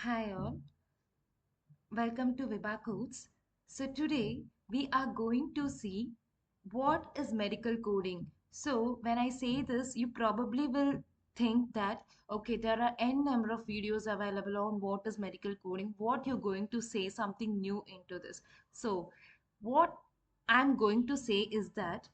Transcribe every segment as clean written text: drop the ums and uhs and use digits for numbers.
Hi all, welcome to Viba Codes. So today we are going to see what is medical coding. So when I say this, you probably will think that okay, there are n number of videos available on what is medical coding. What you're going to say something new into this. So what I'm going to say is that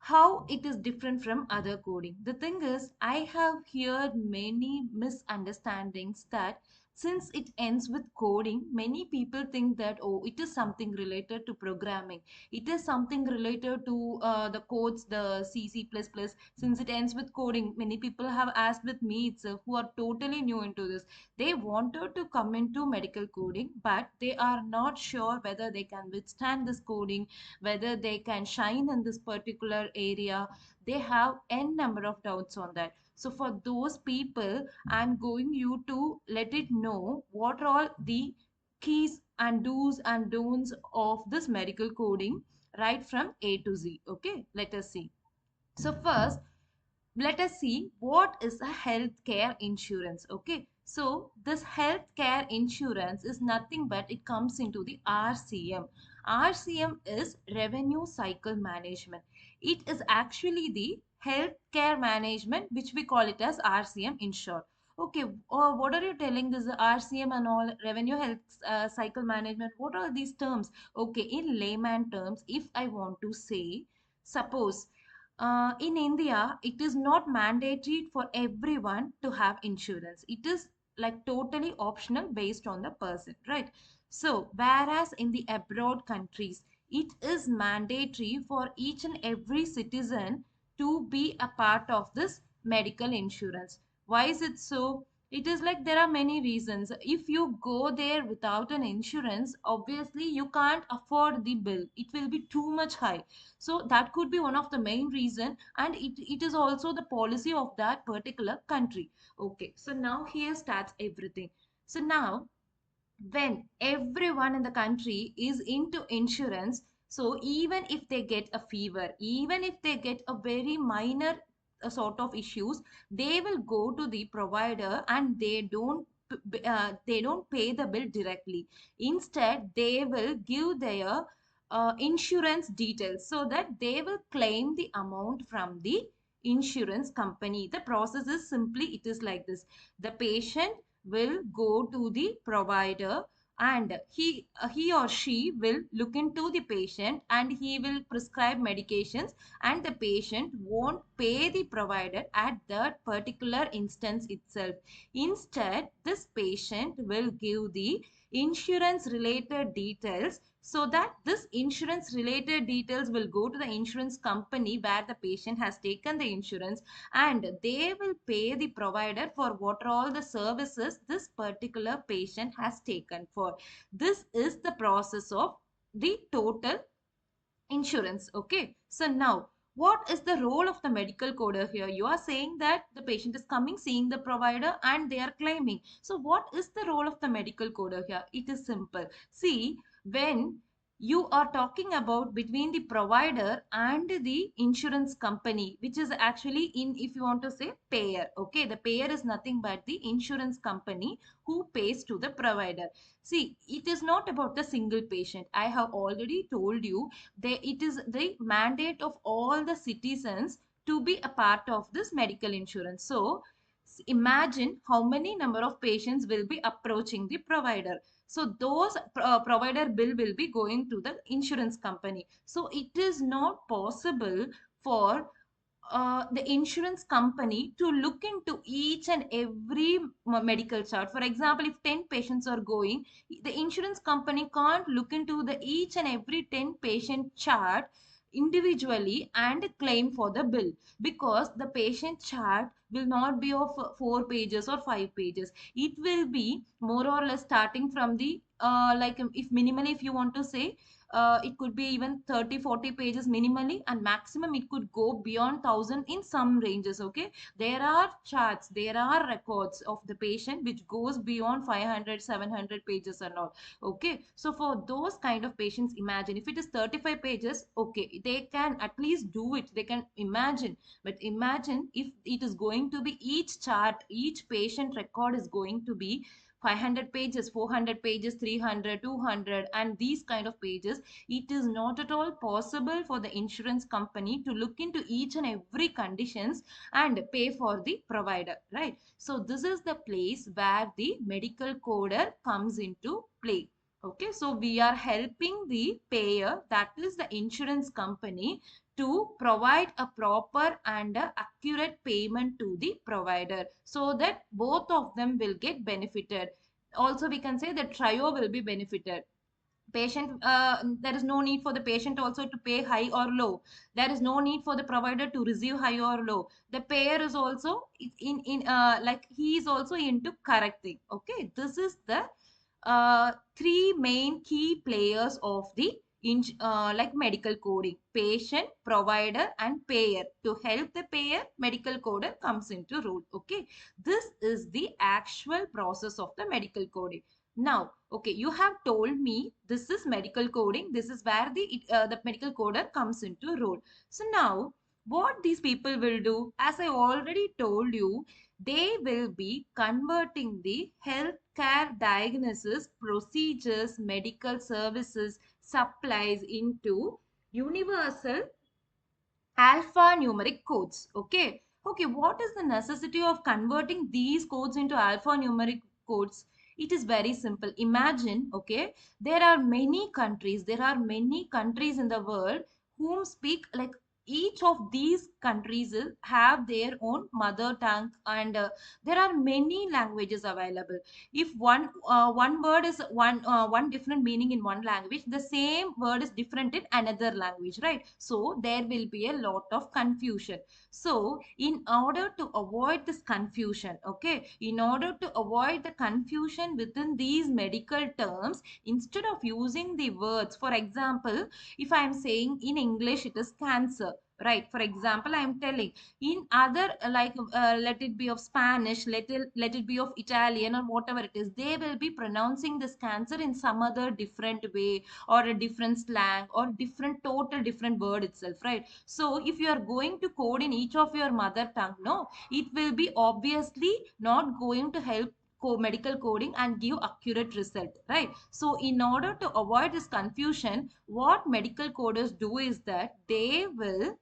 how it is different from other coding. The thing is, I have heard many misunderstandings that since it ends with coding, many people think that oh, it is something related to programming. It is something related to the codes, the C, C++. Since it ends with coding, many people have asked with me itself who are totally new into this. They wanted to come into medical coding, but they are not sure whether they can withstand this coding, whether they can shine in this particular area. They have n number of doubts on that. So for those people, I'm going you to let it know what are all the keys and do's and don'ts of this medical coding right from A to Z. Okay, let us see. So first, let us see what is a healthcare insurance. Okay, so this healthcare insurance is nothing but it comes into the RCM. RCM is revenue cycle management. It is actually the healthcare management which we call it as RCM in short. Okay, what are you telling this RCM and all revenue health cycle management? What are these terms? Okay, in layman terms, if I want to say, suppose in India, it is not mandatory for everyone to have insurance. It is like totally optional based on the person, right? So, whereas in the abroad countries, it is mandatory for each and every citizen to be a part of this medical insurance. Why is it so? It is like there are many reasons. If you go there without an insurance, obviously you can't afford the bill. It will be too much high, so that could be one of the main reason, and it is also the policy of that particular country. Okay, so now here starts everything. So now when everyone in the country is into insurance, so even if they get a fever, even if they get a very minor sort of issues, they will go to the provider and they don't pay the bill directly. Instead they will give their insurance details so that they will claim the amount from the insurance company. The process is simply it is like this: the patient will go to the provider, and he or she will look into the patient and he will prescribe medications, and the patient won't pay the provider at that particular instance itself. Instead this patient will give the insurance related details, so that this insurance related details will go to the insurance company where the patient has taken the insurance, and they will pay the provider for what are all the services this particular patient has taken for. This is the process of the total insurance. Okay, so now what is the role of the medical coder here? You are saying that the patient is coming, seeing the provider, and they are claiming. So what is the role of the medical coder here? It is simple. See, when you are talking about between the provider and the insurance company, which is actually in, if you want to say, payer. Okay, the payer is nothing but the insurance company who pays to the provider. See, it is not about the single patient. I have already told you, it is the mandate of all the citizens to be a part of this medical insurance. So imagine how many number of patients will be approaching the provider. So those provider bill will be going to the insurance company. So it is not possible for the insurance company to look into each and every medical chart. For example, if 10 patients are going, the insurance company can't look into the each and every 10 patient chart individually and claim for the bill, because the patient chart will not be of 4 pages or 5 pages. It will be more or less starting from the if minimally, if you want to say, it could be even 30-40 pages minimally, and maximum it could go beyond 1,000 in some ranges. Okay, there are charts, there are records of the patient which goes beyond 500-700 pages and all. Okay, so for those kind of patients, imagine if it is 35 pages, okay, they can at least do it, they can imagine. But imagine if it is going to be each chart, each patient record is going to be 500 pages, 400 pages, 300, 200, and these kind of pages. It is not at all possible for the insurance company to look into each and every conditions and pay for the provider, right? So this is the place where the medical coder comes into play. Okay, so we are helping the payer, that is the insurance company, to provide a proper and a accurate payment to the provider, so that both of them will get benefited. Also, we can say that trio will be benefited. Patient, there is no need for the patient also to pay high or low. There is no need for the provider to receive high or low. The payer is also in like he is also into correcting. Okay, this is the three main key players of the like medical coding: patient, provider, and payer. To help the payer, medical coder comes into role. Okay, this is the actual process of the medical coding. Now, okay, you have told me this is medical coding, this is where the medical coder comes into role. So now, what these people will do, as I already told you, they will be converting the healthcare diagnosis, procedures, medical services, supplies into universal alphanumeric codes. Okay. Okay. What is the necessity of converting these codes into alphanumeric codes? It is very simple. Imagine, okay, there are many countries in the world whom speak like each of these countries have their own mother tongue, and there are many languages available. If one word is one different meaning in one language, the same word is different in another language, right? So there will be a lot of confusion. So in order to avoid this confusion, okay, in order to avoid the confusion within these medical terms, instead of using the words, for example, if I am saying in English it is cancer, right? For example, I am telling in other let it be of Spanish, let it be of Italian, or whatever it is, they will be pronouncing this cancer in some other different way, or a different slang, or different, total different word itself, right? So if you are going to code in each of your mother tongue, no, it will be obviously not going to help medical coding and give accurate result, right? So in order to avoid this confusion, what medical coders do is that they will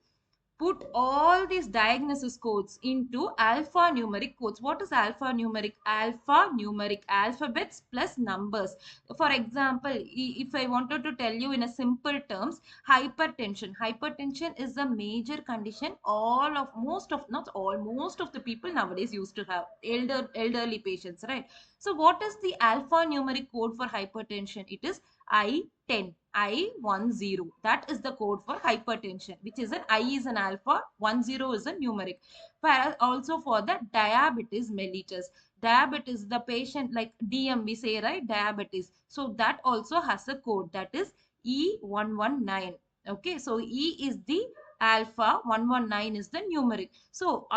put all these diagnosis codes into alphanumeric codes. What is alphanumeric? Alphanumeric, alphabets plus numbers. For example, if I wanted to tell you in a simple terms, hypertension. Hypertension is a major condition all of most of not all most of the people nowadays used to have, elderly patients, right? So what is the alphanumeric code for hypertension? It is I10. I10. That is the code for hypertension, which is an I is an alpha, 10 is a numeric. Whereas also for the diabetes mellitus. Diabetes, the patient like DM, we say, right? Diabetes. So that also has a code, that is E119. Okay, so E is the alpha, 119 is the numeric. So,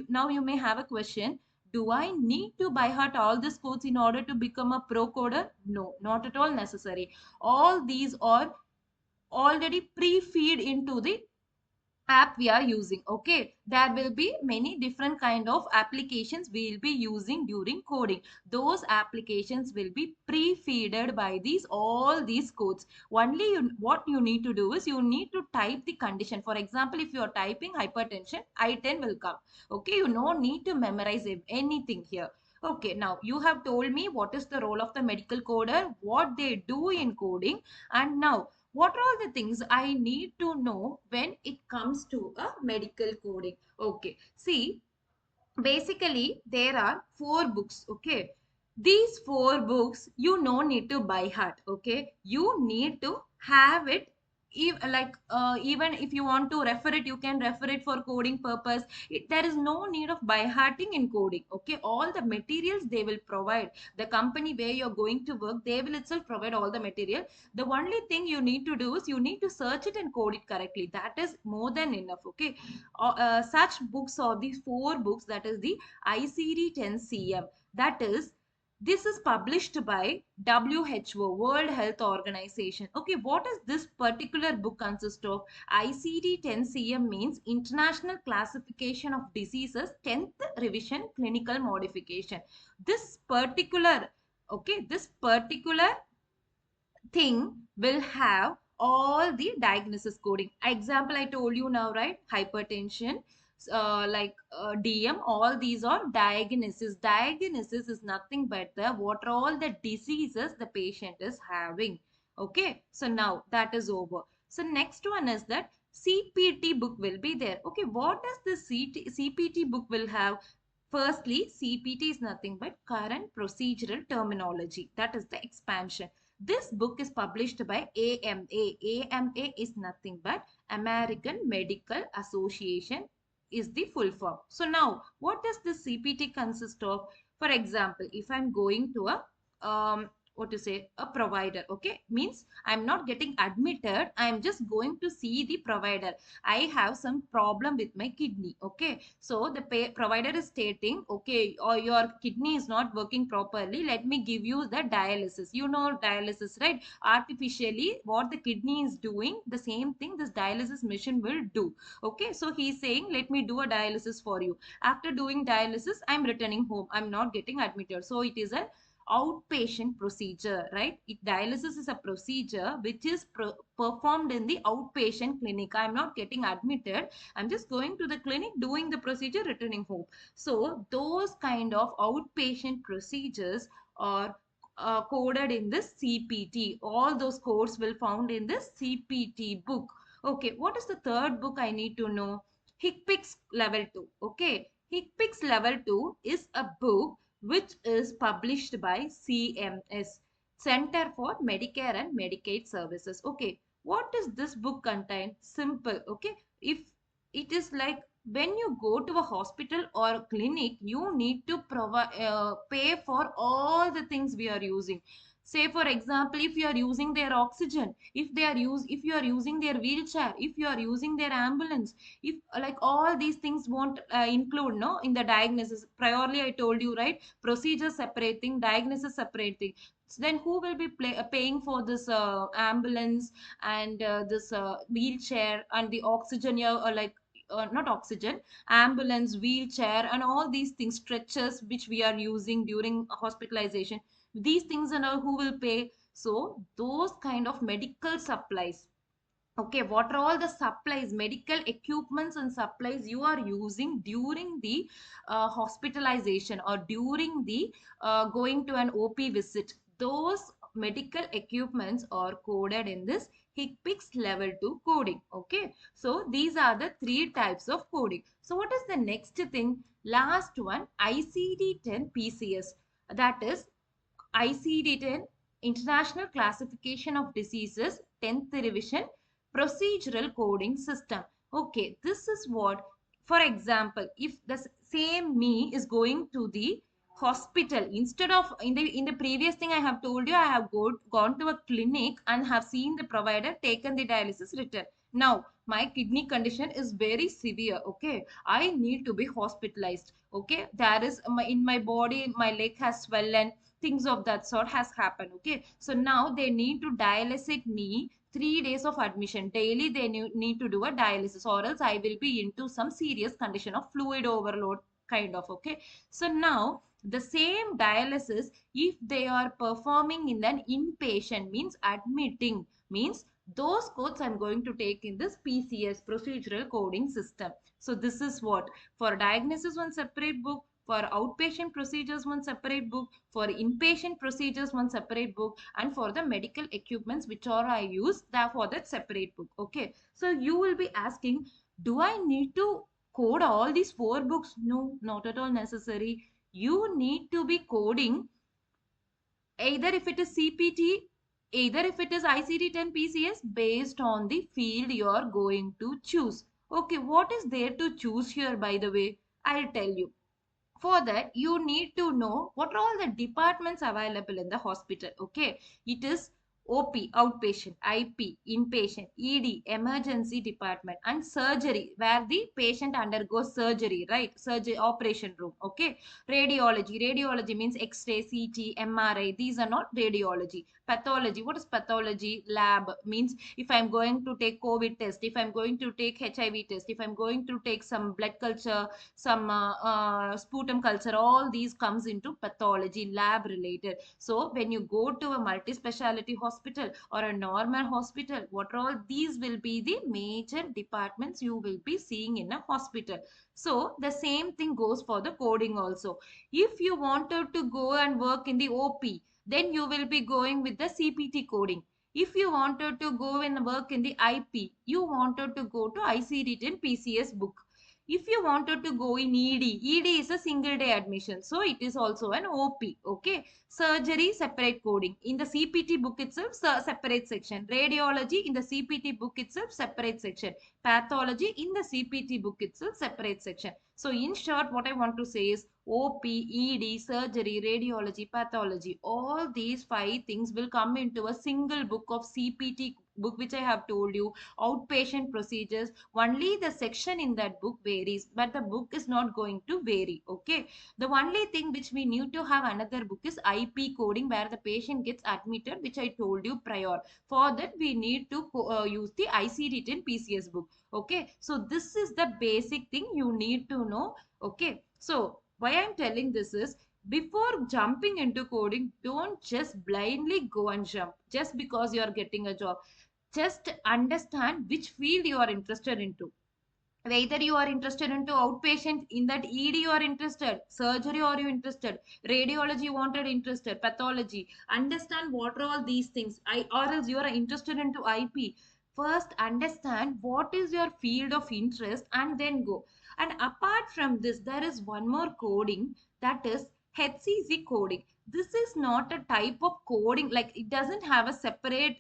now you may have a question. Do I need to by heart all these codes in order to become a pro coder? No, not at all necessary. All these are already pre-feed into the app we are using. Okay, there will be many different kind of applications we will be using during coding. Those applications will be pre-feeded by these all these codes. Only what you need to do is you need to type the condition. For example, if you are typing hypertension, I10 will come. Okay, you no need to memorize anything here. Okay, now you have told me what is the role of the medical coder, what they do in coding, and now what are all the things I need to know when it comes to a medical coding? Okay, see, basically there are four books. Okay, these four books you no need to by heart. Okay, you need to have it even if you want to refer it, you can refer it for coding purpose. There is no need of by hearting in coding. Okay, all the materials they will provide. The company where you're going to work, they will itself provide all the material. The only thing you need to do is you need to search it and code it correctly. That is more than enough. Okay, such books are these four books, that is the ICD 10 CM. That is, this is published by WHO, World Health Organization. Okay, what is this particular book consist of? ICD 10 CM means International Classification of Diseases 10th Revision Clinical Modification. This particular, okay, this particular thing will have all the diagnosis coding. Example I told you now, right? Hypertension, DM, all these are diagnosis. Diagnosis is nothing but the what are all the diseases the patient is having. Okay, so now that is over. So next one is that CPT book will be there. Okay, what does the CPT book will have? Firstly, CPT is nothing but current procedural terminology. That is the expansion. This book is published by AMA. AMA is nothing but American Medical Association is the full form. So now, what does this CPT consist of? For example, if I'm going to a what to say, a provider, okay, means I'm not getting admitted, I'm just going to see the provider. I have some problem with my kidney. Okay, so the provider is stating, okay, or your kidney is not working properly, let me give you the dialysis. You know dialysis, right? Artificially what the kidney is doing, the same thing this dialysis machine will do. Okay, so he's saying, let me do a dialysis for you. After doing dialysis, I'm returning home, I'm not getting admitted. So it is a outpatient procedure, right? Dialysis is a procedure which is performed in the outpatient clinic. I'm not getting admitted, I'm just going to the clinic, doing the procedure, returning home. So those kind of outpatient procedures are coded in this CPT. All those codes will found in this CPT book. Okay, what is the third book I need to know? HCPCS level 2. Okay, HCPCS level 2 is a book which is published by CMS, Center for Medicare and Medicaid Services. Okay, what does this book contain? Simple. Okay, if it is like when you go to a hospital or a clinic, you need to provide pay for all the things we are using. Say for example, if you are using their oxygen, if you are using their wheelchair, if you are using their ambulance, if like all these things won't include no in the diagnosis. Priorly I told you, right? Procedure separating, diagnosis separating. So then who will be paying for this ambulance and this wheelchair and the oxygen, yeah, or like not oxygen, ambulance, wheelchair, and all these things, stretchers which we are using during hospitalization. These things and all, who will pay? So those kind of medical supplies. Okay, what are all the supplies, medical equipments and supplies you are using during the hospitalization or during the going to an OP visit? Those medical equipments are coded in this HCPCS level 2 coding. Okay, so these are the three types of coding. So what is the next thing? Last one, ICD 10 PCS. That is ICD-10, International Classification of Diseases, 10th Revision, Procedural Coding System. Okay, this is what, for example, if the same me is going to the hospital, instead of in the previous thing I have told you, I have gone to a clinic and have seen the provider, taken the dialysis, return. Now my kidney condition is very severe. Okay, I need to be hospitalized. Okay, there is in my body, my leg has swollen, things of that sort has happened. Okay, so now they need to dialysis me 3 days of admission daily. They need to do a dialysis, or else I will be into some serious condition of fluid overload kind of. Okay, so now the same dialysis, if they are performing in an inpatient, means admitting, means those codes I'm going to take in this PCS, procedural coding system. So this is what, for diagnosis one separate book, for outpatient procedures one separate book, for inpatient procedures one separate book, and for the medical equipments which are I use, therefore that separate book. Okay, so you will be asking, do I need to code all these four books? No, not at all necessary. You need to be coding either if it is CPT Either if it is ICD-10 PCS based on the field you are going to choose. Okay, what is there to choose here, by the way? I'll tell you. For that, you need to know what are all the departments available in the hospital. Okay, it is OP, outpatient, IP, inpatient, ED, emergency department, and surgery, where the patient undergoes surgery, right? Surgery, operation room. Okay, radiology means X-ray, CT, MRI. These are not radiology. Pathology, what is pathology? Lab means if I'm going to take COVID test, if I'm going to take HIV test, if I'm going to take some blood culture, some sputum culture, all these comes into pathology, lab related. So when you go to a multi-speciality hospital or a normal hospital, what are all these will be the major departments you will be seeing in a hospital. So the same thing goes for the coding also. If you wanted to go and work in the OP, then you will be going with the CPT coding. If you wanted to go and work in the IP, you wanted to go to ICD-10 PCS book. If you wanted to go in ED is a single day admission. So it is also an OP. Okay. Surgery, separate coding. In the CPT book itself, separate section. Radiology in the CPT book itself, separate section. Pathology in the CPT book itself, separate section. So in short, what I want to say is OP, ED, surgery, radiology, pathology, all these five things will come into a single book of CPT book, which I have told you. Outpatient procedures, only the section in that book varies, but the book is not going to vary. Okay, the only thing which we need to have another book is IP coding, where the patient gets admitted, which I told you prior. For that we need to use the ICD-10 PCS book. Okay, so this is the basic thing you need to know. Okay, so why I'm telling this is, before jumping into coding, don't just blindly go and jump just because you are getting a job. Just understand which field you are interested into. Whether you are interested into outpatient, in that ED you are interested, surgery or you interested, radiology you wanted, interested, pathology. Understand what are all these things. Or else you are interested into IP. First understand what is your field of interest and then go. And apart from this, there is one more coding, that is HCC coding. This is not a type of coding, like it doesn't have a separate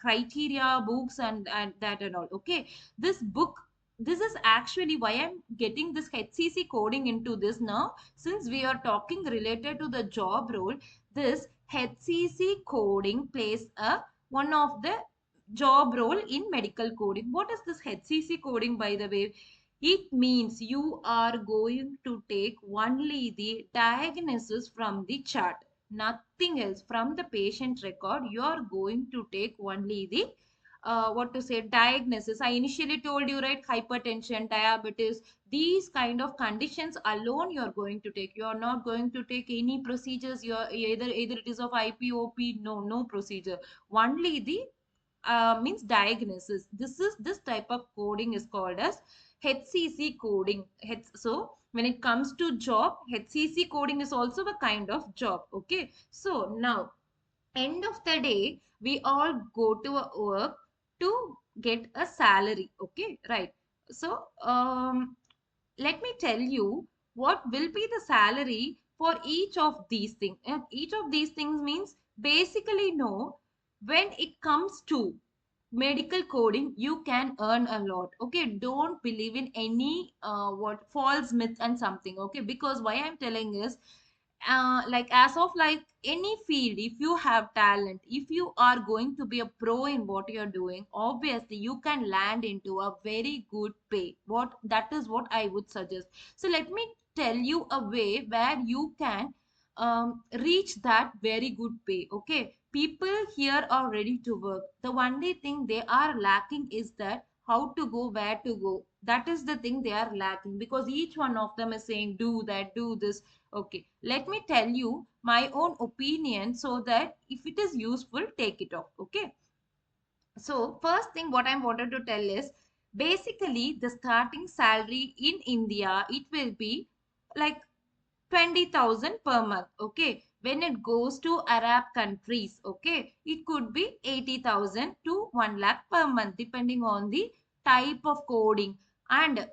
criteria books and that and all. Okay, this book, this is actually why I'm getting this HCC coding into this now. Since we are talking related to the job role, this HCC coding plays a one of the job role in medical coding. What is this HCC coding, by the way? It means you are going to take only the diagnosis from the chart, nothing else. From the patient record, you are going to take only the what to say, diagnosis. I initially told you, right? Hypertension, diabetes, these kind of conditions alone you are going to take. You are not going to take any procedures. You are either it is of IPOP, no procedure. Only the means diagnosis. This type of coding is called as HCC coding. So when it comes to job, HCC coding is also a kind of job. Okay, so now end of the day, we all go to a work to get a salary. Okay, right? So let me tell you what will be the salary for each of these things. Each of these things means, basically no, when it comes to medical coding, you can earn a lot. Okay, don't believe in any what false myth and something. Okay, because why I'm telling is, like as of like any field, if you have talent, if you are going to be a pro in what you're doing, obviously you can land into a very good pay. What that is what I would suggest. So let me tell you a way where you can reach that very good pay. Okay, people here are ready to work. The only thing they are lacking is that how to go, where to go. That is the thing they are lacking, because each one of them is saying do that, do this. Okay, let me tell you my own opinion, so that if it is useful, take it off. Okay, so first thing what I wanted to tell is, basically the starting salary in India, it will be like 20,000 per month. Okay, when it goes to Arab countries, okay, it could be 80,000 to 1 lakh per month, depending on the type of coding. And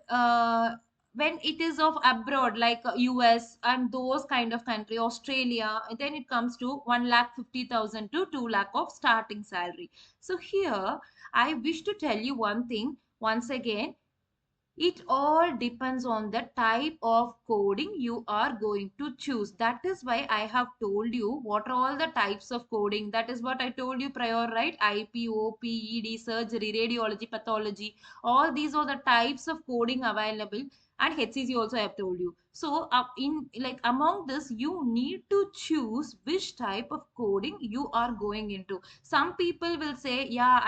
when it is of abroad like US and those kind of country, Australia, then it comes to 1,50,000 to 2 lakh of starting salary. So here I wish to tell you one thing once again. It all depends on the type of coding you are going to choose. That is why I have told you what are all the types of coding. That is what I told you prior, right? IP, OP, ED, surgery, radiology, pathology. All these are the types of coding available. And HCC also I have told you. So in like among this, you need to choose which type of coding you are going into. Some people will say, yeah,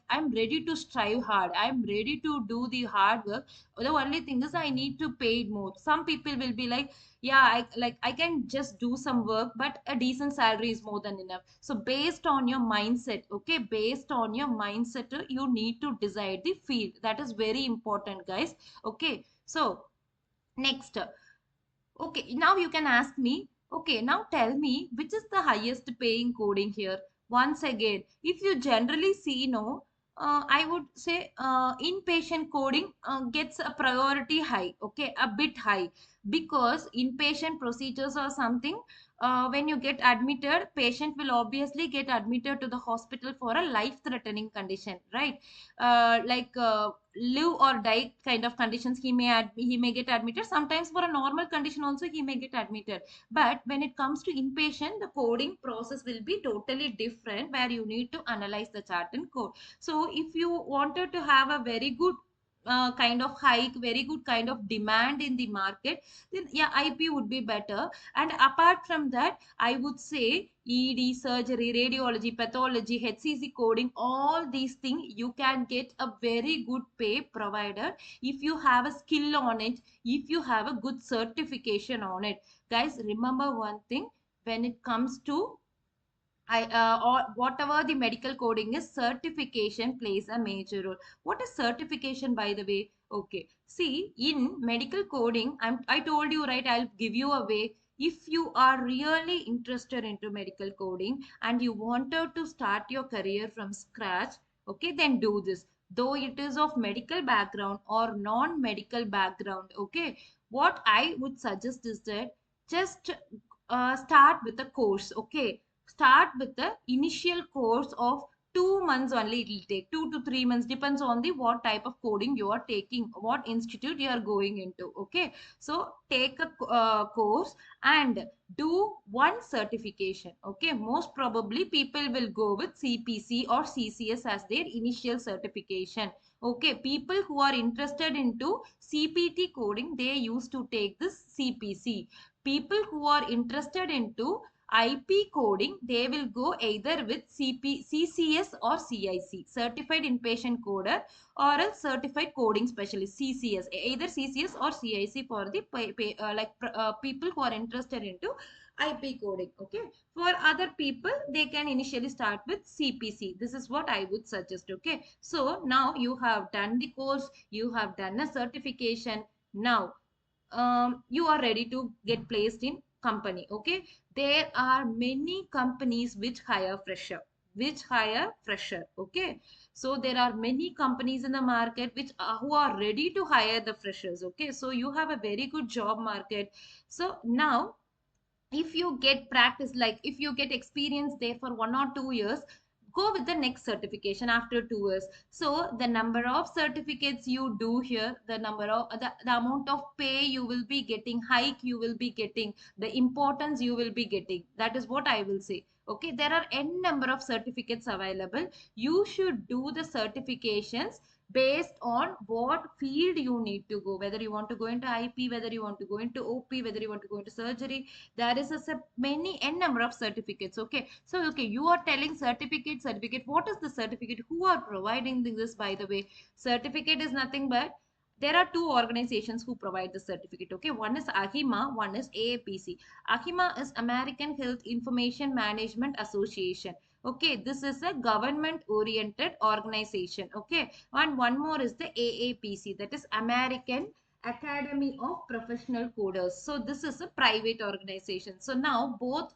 I'm ready to strive hard, I'm ready to do the hard work, the only thing is I need to pay it more. Some people will be like, yeah, I can just do some work, but a decent salary is more than enough. So based on your mindset, okay, based on your mindset, you need to decide the field. That is very important, guys. Okay, so next, okay, now you can ask me, okay, now tell me which is the highest paying coding here. Once again, if you generally see, no, I would say inpatient coding gets a priority high, okay, a bit high, because inpatient procedures or something, when you get admitted, patient will obviously get admitted to the hospital for a life-threatening condition, right? Live or die kind of conditions, he may get admitted. Sometimes for a normal condition also he may get admitted. But when it comes to inpatient, the coding process will be totally different, where you need to analyze the chart and code. So if you wanted to have a very good kind of hike, very good kind of demand in the market, then yeah, IP would be better. And apart from that, I would say ED, surgery, radiology, pathology, HCC coding, all these things you can get a very good pay provider if you have a skill on it, if you have a good certification on it. Guys, remember one thing, when it comes to or whatever the medical coding is, certification plays a major role. What is certification, by the way? Okay, see, in medical coding, I told you, right, I'll give you a way. If you are really interested into medical coding and you wanted to start your career from scratch, okay, then do this. Though it is of medical background or non-medical background, okay, what I would suggest is that just start with a course, okay. Start with the initial course of 2 months only. It will take 2 to 3 months, depends on the what type of coding you are taking, what institute you are going into, okay. So take a course and do one certification, okay. Most probably people will go with CPC or CCS as their initial certification, okay. People who are interested into CPT coding, they used to take this CPC. People who are interested into IP coding, they will go either with CCS or CIC, Certified Inpatient Coder, or a Certified Coding Specialist, CCS, either CCS or CIC for the people who are interested into IP coding. Okay. For other people, they can initially start with CPC. This is what I would suggest. Okay. So now you have done the course, you have done a certification. Now you are ready to get placed in company, okay. There are many companies which hire fresher, okay. So there are many companies in the market which who are ready to hire the freshers, okay. So you have a very good job market. So now if you get practice, like if you get experience there for 1 or 2 years, go with the next certification after 2 years. So the number of certificates you do here, the number of the amount of pay you will be getting, hike you will be getting, the importance you will be getting, that is what I will say, okay. There are n number of certificates available. You should do the certifications based on what field you need to go, whether you want to go into IP, whether you want to go into OP, whether you want to go into surgery. There is many n number of certificates, okay. So okay, you are telling certificate, what is the certificate, who are providing this, by the way? Certificate is nothing but, there are two organizations who provide the certificate, okay. One is AHIMA, one is AAPC. AHIMA is American Health Information Management Association, okay. This is a government oriented organization, okay. And one more is the AAPC, that is American Academy of Professional Coders. So this is a private organization. So now both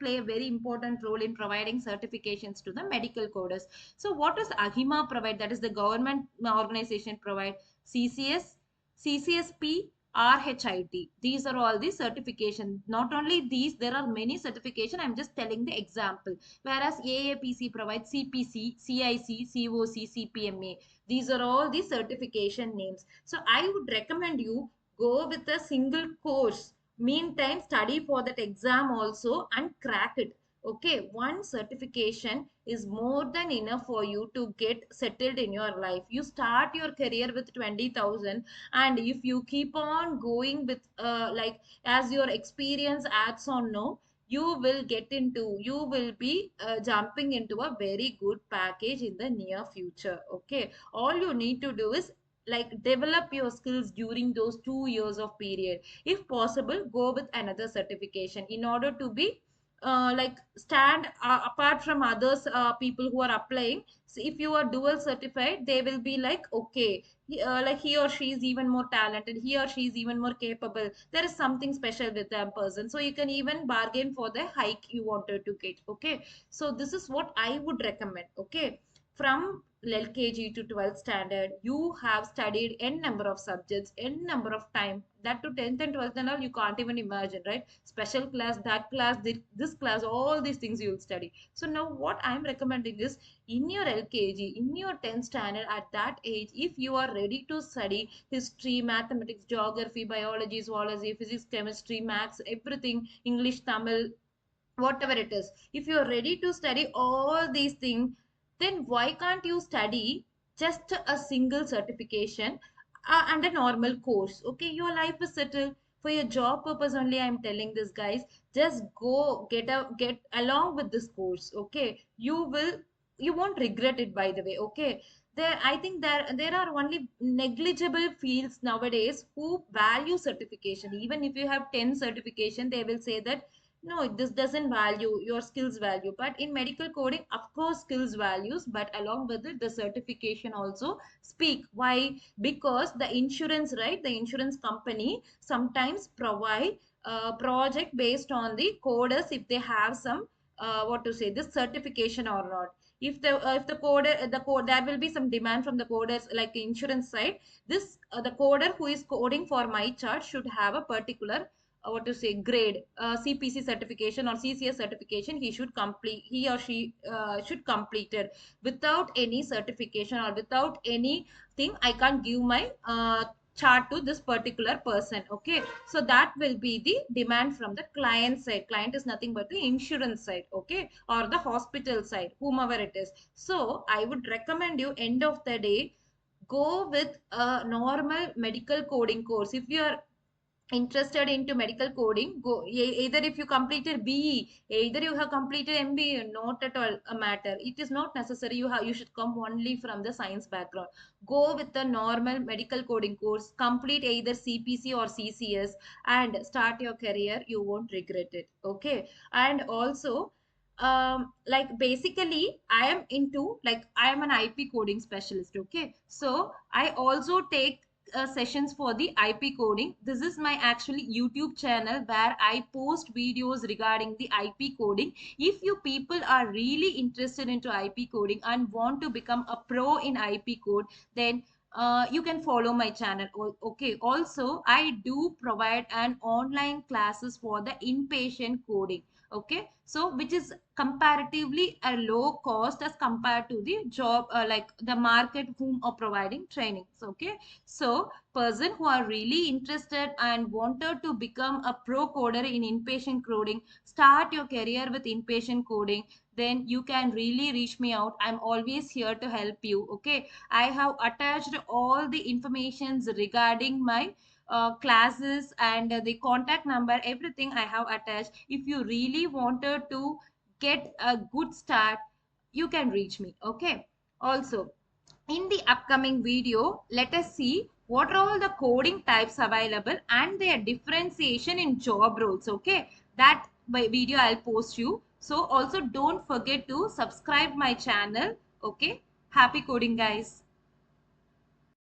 play a very important role in providing certifications to the medical coders. So what does AHIMA provide? That is the government organization provide. CCS, CCSP, RHIT. These are all the certification. Not only these, there are many certification. I'm just telling the example. Whereas AAPC provides CPC, CIC, COC, CPMA. These are all the certification names. So I would recommend you go with a single course. Meantime, study for that exam also and crack it. Okay, one certification is more than enough for you to get settled in your life. You start your career with 20,000, and if you keep on going with like as your experience adds on, no, you will be jumping into a very good package in the near future. Okay, all you need to do is like develop your skills during those 2 years of period. If possible, go with another certification in order to be like stand apart from others, people who are applying. So if you are dual certified, they will be like, okay, like he or she is even more talented, he or she is even more capable, there is something special with that person, so you can even bargain for the hike you wanted to get. Okay, so this is what I would recommend. Okay, from LKG to 12th standard, you have studied n number of subjects, n number of time. That to 10th and 12th and all, you can't even imagine, right? Special class, that class, this class, all these things you'll study. So now what I'm recommending is, in your LKG, in your 10th standard, at that age, if you are ready to study history, mathematics, geography, biology, zoology, physics, chemistry, maths, everything, English, Tamil, whatever it is, if you're ready to study all these things, then why can't you study just a single certification and a normal course? Okay, your life is settled. For your job purpose only I'm telling this, guys. Just go get along with this course. Okay, you won't regret it, by the way. Okay, there, I think there are only negligible fields nowadays who value certification. Even if you have 10 certification, they will say that no, this doesn't value your skills value. But in medical coding, of course, skills values, but along with it, the certification also speak. Why? Because the insurance, right, the insurance company sometimes provide a project based on the coders, if they have some what to say, this certification or not. If the coder, the code, there will be some demand from the coders, like insurance side. This the coder who is coding for my chart should have a particular what to say, grade, CPC certification or CCS certification. He or she should complete it. Without any certification or without anything, I can't give my chart to this particular person. Okay, so that will be the demand from the client side. Client is nothing but the insurance side. Okay, or the hospital side, whomever it is. So I would recommend you, end of the day, go with a normal medical coding course. If you are interested into medical coding, go either if you completed BE, either you have completed MBA, not at all a matter. It is not necessary you should come only from the science background. Go with the normal medical coding course, complete either CPC or CCS, and start your career. You won't regret it. Okay, and also like basically I am into, like, I am an IP coding specialist. Okay, so I also take sessions for the IP coding. This is my actually YouTube channel where I post videos regarding the IP coding. If you people are really interested into IP coding and want to become a pro in IP code, then you can follow my channel. Okay, also I do provide an online classes for the inpatient coding. Okay, so which is comparatively a low cost as compared to the job, like the market whom are providing trainings. Okay, so person who are really interested and wanted to become a pro coder in inpatient coding, start your career with inpatient coding, then you can really reach me out. I'm always here to help you. Okay, I have attached all the informations regarding my classes and the contact number, everything I have attached. If you really wanted to get a good start, you can reach me. Okay, also in the upcoming video, let us see what are all the coding types available and their differentiation in job roles. Okay, that by video I'll post you. So also don't forget to subscribe my channel. Okay, happy coding, guys.